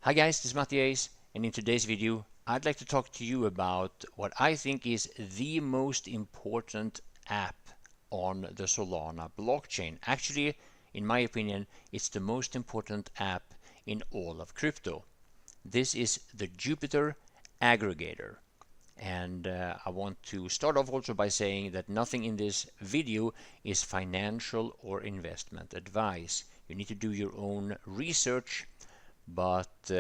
Hi guys, this is Matthias, and in today's video I'd like to talk to you about what I think is the most important app on the Solana blockchain. Actually, in my opinion, it's the most important app in all of crypto. This is the Jupiter aggregator. And I want to start off also by saying that nothing in this video is financial or investment advice. You need to do your own research, but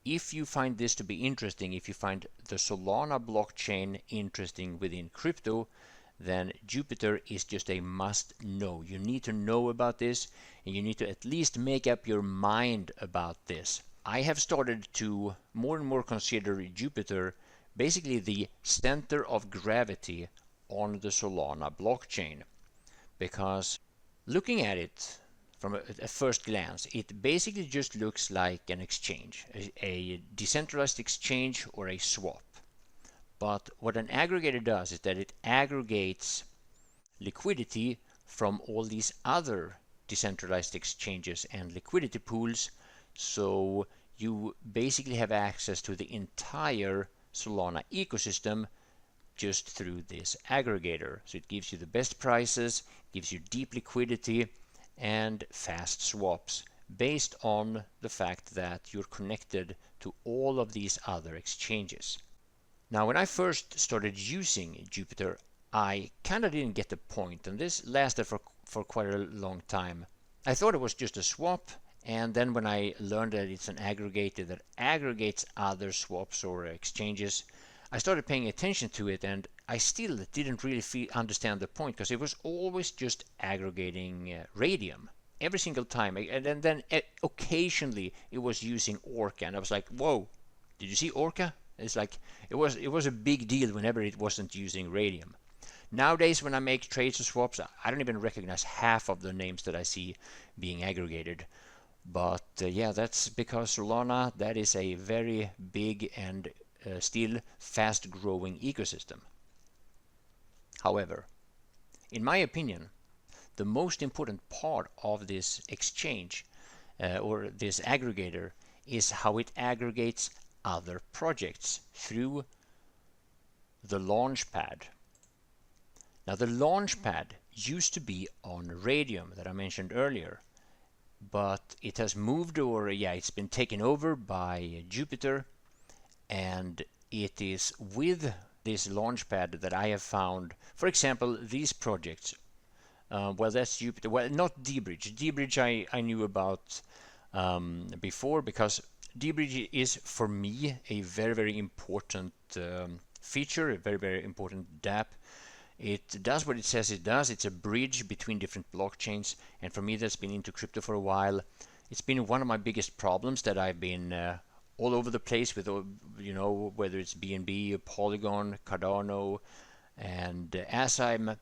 if you find this to be interesting, if you find the Solana blockchain interesting within crypto, then Jupiter is just a must know. You need to know about this, and you need to at least make up your mind about this. I have started to more and more consider Jupiter basically the center of gravity on the Solana blockchain, because looking at it from a first glance, it basically just looks like an exchange, a decentralized exchange or a swap. But what an aggregator does is that it aggregates liquidity from all these other decentralized exchanges and liquidity pools, so you basically have access to the entire Solana ecosystem just through this aggregator. So it gives you the best prices, gives you deep liquidity and fast swaps based on the fact that you're connected to all of these other exchanges. Now, when I first started using Jupiter, I kind of didn't get the point, and this lasted for quite a long time. I thought it was just a swap, and then when I learned that it's an aggregator that aggregates other swaps or exchanges, I started paying attention to it, and I still didn't really understand the point, because it was always just aggregating radium every single time, and then occasionally it was using Orca, and I was like, whoa, did you see Orca? It's like it was a big deal whenever it wasn't using radium. Nowadays, when I make trades or swaps, I don't even recognize half of the names that I see being aggregated. But yeah, that's because Solana, that is a very big and still fast growing ecosystem. However, in my opinion, the most important part of this exchange or this aggregator is how it aggregates other projects through the launchpad. Now, the launchpad used to be on Radium that I mentioned earlier, but it has moved, or yeah, it's been taken over by Jupiter, and it is with this launchpad that I have found, for example, these projects. Well, that's Jupiter. Well, not dBridge. dBridge I knew about before, because dBridge is for me a very, very important feature, a very, very important dapp. It does what it says it does. It's a bridge between different blockchains, and for me that's been into crypto for a while. It's been one of my biggest problems that I've been all over the place with, you know, whether it's BNB, Polygon, Cardano, and as I'm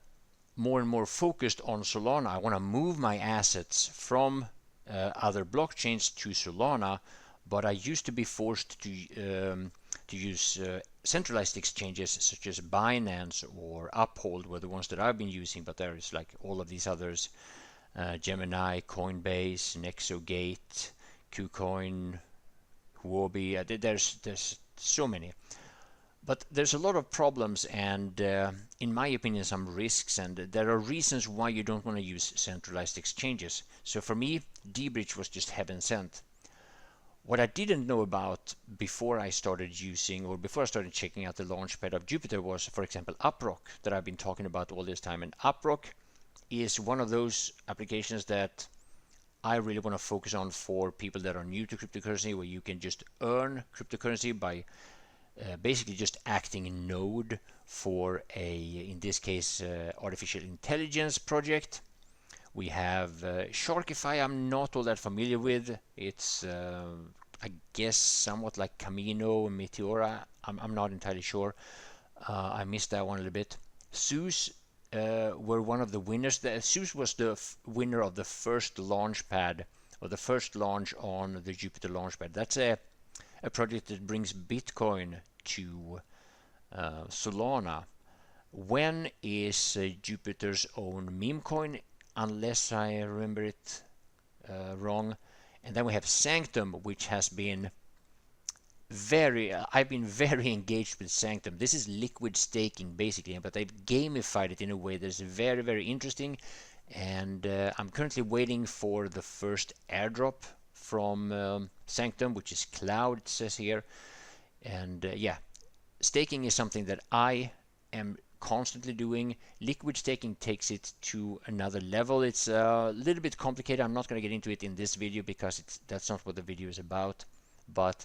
more and more focused on Solana, I want to move my assets from other blockchains to Solana, but I used to be forced to use centralized exchanges such as Binance or Uphold were the ones that I've been using, but there is like all of these others, Gemini, Coinbase, Nexogate, KuCoin, Huobi. There's so many. But there's a lot of problems and, in my opinion, some risks, and there are reasons why you don't want to use centralized exchanges. So for me, dBridge was just heaven sent. What I didn't know about before I started using, or before I started checking out the launchpad of Jupiter, was, for example, Uprock that I've been talking about all this time. And Uprock is one of those applications that I really want to focus on for people that are new to cryptocurrency, where you can just earn cryptocurrency by basically just acting a node for a, in this case, artificial intelligence project. We have Sharkify. I'm not all that familiar with. It's I guess somewhat like Camino, Meteora. I'm not entirely sure. I missed that one a little bit. Zeus were one of the winners. Zeus was the winner of the first launch pad, or the first launch on the Jupiter Launchpad. That's a project that brings Bitcoin to Solana. When is Jupiter's own meme coin, unless I remember it wrong. And then we have Sanctum, which has been I've been very engaged with Sanctum. This is liquid staking basically, but they've gamified it in a way that's very, very interesting. And I'm currently waiting for the first airdrop from Sanctum, which is cloud, it says here. And yeah, staking is something that I am constantly doing. Liquid staking takes it to another level. It's a little bit complicated. I'm not going to get into it in this video because that's not what the video is about. But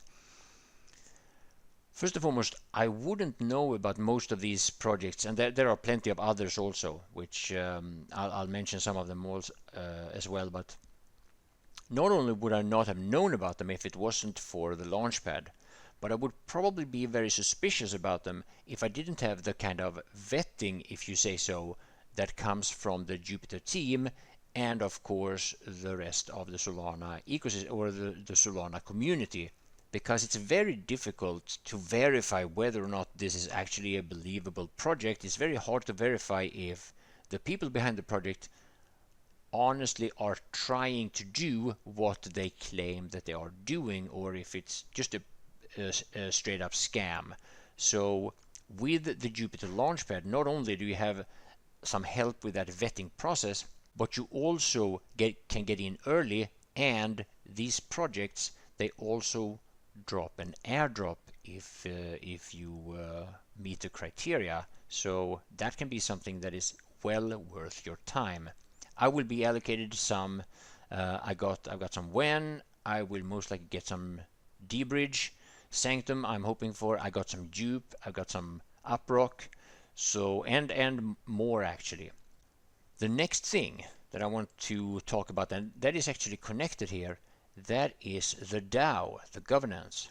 first and foremost, I wouldn't know about most of these projects, and there are plenty of others also, which I'll mention some of them also, as well. But not only would I not have known about them if it wasn't for the launchpad, but I would probably be very suspicious about them if I didn't have the kind of vetting, if you say so, that comes from the Jupiter team and of course the rest of the Solana ecosystem or the Solana community, because it's very difficult to verify whether or not this is actually a believable project. It's very hard to verify if the people behind the project honestly are trying to do what they claim that they are doing, or if it's just a straight up scam. So with the Jupiter Launchpad, not only do you have some help with that vetting process, but you also can get in early, and these projects, they also drop an airdrop if you meet the criteria. So that can be something that is well worth your time. I will be allocated some. I've got some WEN. I will most likely get some D-Bridge. Sanctum I'm hoping for. I got some dupe, I got some uprock, so and more actually. The next thing that I want to talk about, and that is actually connected here, that is the DAO, the governance.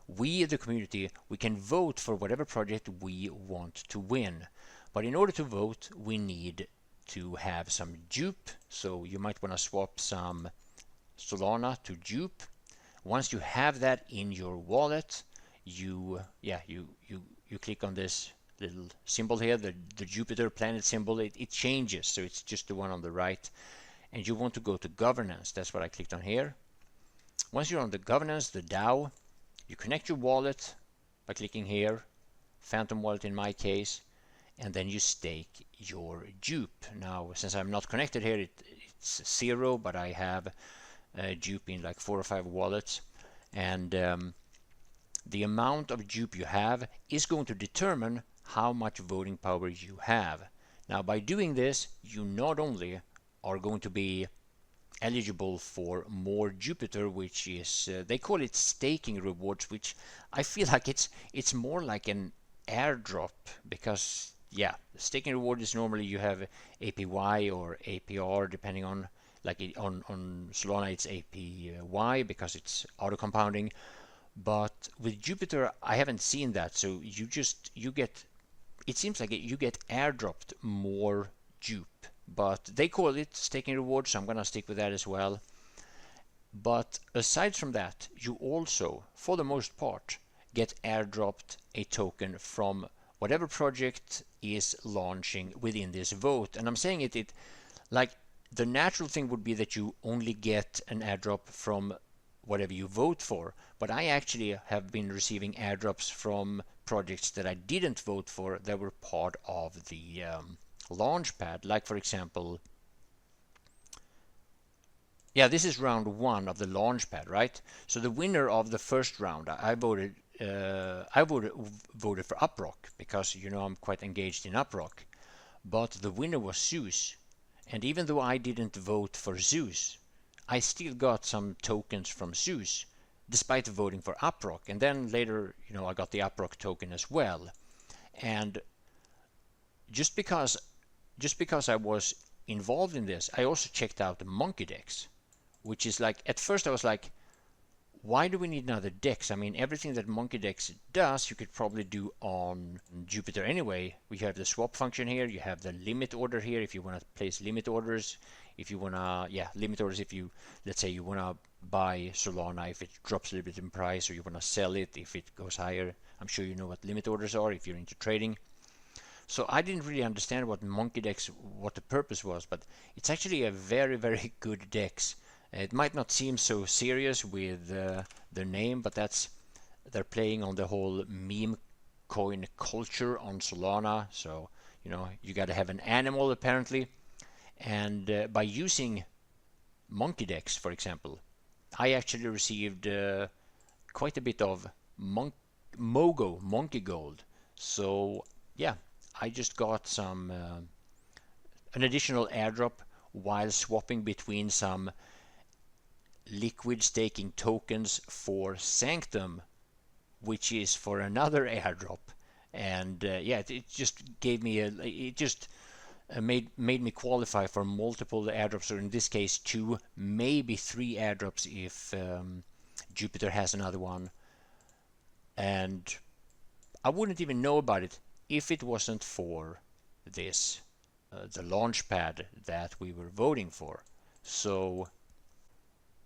We, the community, we can vote for whatever project we want to win, but in order to vote we need to have some dupe. So you might want to swap some Solana to dupe. Once you have that in your wallet, you click on this little symbol here, the Jupiter planet symbol. It changes, so it's just the one on the right, and you want to go to governance. That's what I clicked on here. Once you're on the governance, the DAO, you connect your wallet by clicking here, Phantom Wallet in my case, and then you stake your dupe. Now, since I'm not connected here, it's 0, but I have dupe in like 4 or 5 wallets, and the amount of dupe you have is going to determine how much voting power you have. Now, by doing this, you not only are going to be eligible for more Jupiter, which is they call it staking rewards, which I feel like it's more like an airdrop, because yeah, staking reward is normally you have APY or APR depending on, like on Solana it's APY because it's auto compounding, but with Jupiter I haven't seen that. So you get, it seems like you get airdropped more dupe, but they call it staking reward, so I'm gonna stick with that as well. But aside from that, you also, for the most part, get airdropped a token from whatever project is launching within this vote. And I'm saying it like the natural thing would be that you only get an airdrop from whatever you vote for, but I actually have been receiving airdrops from projects that I didn't vote for that were part of the launchpad. Like for example, yeah, this is round 1 of the launchpad, right? So the winner of the first round, I voted for Uprock because I'm quite engaged in Uprock, but the winner was Zeus, and even though I didn't vote for Zeus, I still got some tokens from Zeus despite voting for Uprock. And then later, I got the Uprock token as well. And just because I was involved in this, I also checked out the Monkey Dex, which is like, at first I was like, why do we need another DEX? I mean, everything that Monkey Dex does, you could probably do on Jupiter anyway. We have the swap function here. You have the limit order here if you want to place limit orders. If you want to, limit orders if you, let's say you want to buy Solana if it drops a little bit in price, or you want to sell it if it goes higher. I'm sure you know what limit orders are if you're into trading. So I didn't really understand what Monkey Dex, what the purpose was, but it's actually a very, very good DEX. It might not seem so serious with the name, but that's they're playing on the whole meme coin culture on Solana. So, you know, you got to have an animal apparently. And by using monkey decks, for example, I actually received quite a bit of Mogo monkey gold. So yeah, I just got some an additional airdrop while swapping between some liquid staking tokens for Sanctum, which is for another airdrop. And yeah, it just gave me it just made me qualify for multiple airdrops, or in this case 2, maybe 3 airdrops if Jupiter has another one. And I wouldn't even know about it if it wasn't for this, the launch pad that we were voting for. So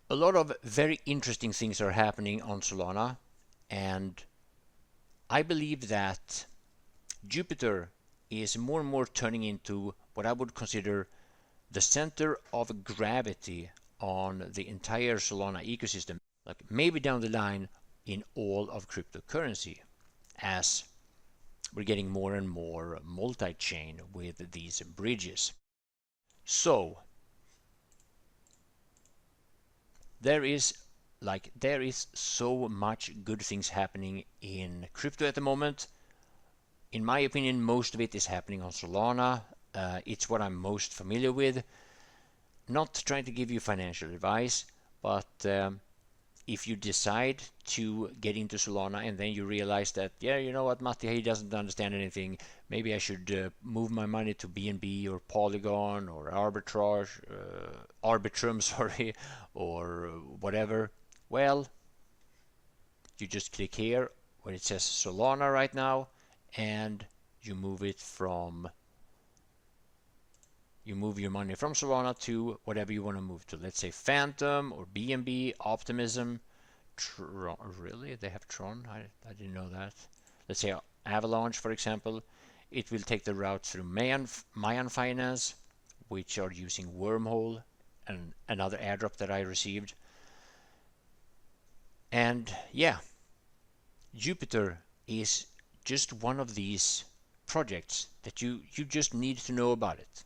a lot of very interesting things are happening on Solana, and I believe that Jupiter is more and more turning into what I would consider the center of gravity on the entire Solana ecosystem, like maybe down the line in all of cryptocurrency, as we're getting more and more multi-chain with these bridges. So there is so much good things happening in crypto at the moment. In my opinion, most of it is happening on Solana. It's what I'm most familiar with. Not trying to give you financial advice, but if you decide to get into Solana and then you realize that, yeah, you know what, Matti, he doesn't understand anything, maybe I should move my money to BNB or Polygon or Arbitrum, sorry, or whatever. Well, you just click here where it says Solana right now, and you move your money from Solana to whatever you want to move to. Let's say Phantom or BNB, Optimism, Tron. Really? They have Tron? I didn't know that. Let's say Avalanche, for example. It will take the route through Mayan Finance, which are using Wormhole, and another airdrop that I received. And yeah, Jupiter is just one of these projects that you just need to know about it.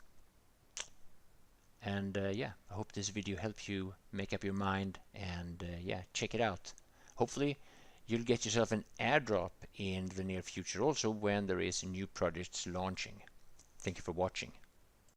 And yeah, I hope this video helps you make up your mind, and yeah, check it out. Hopefully you'll get yourself an airdrop in the near future also when there is new projects launching. Thank you for watching.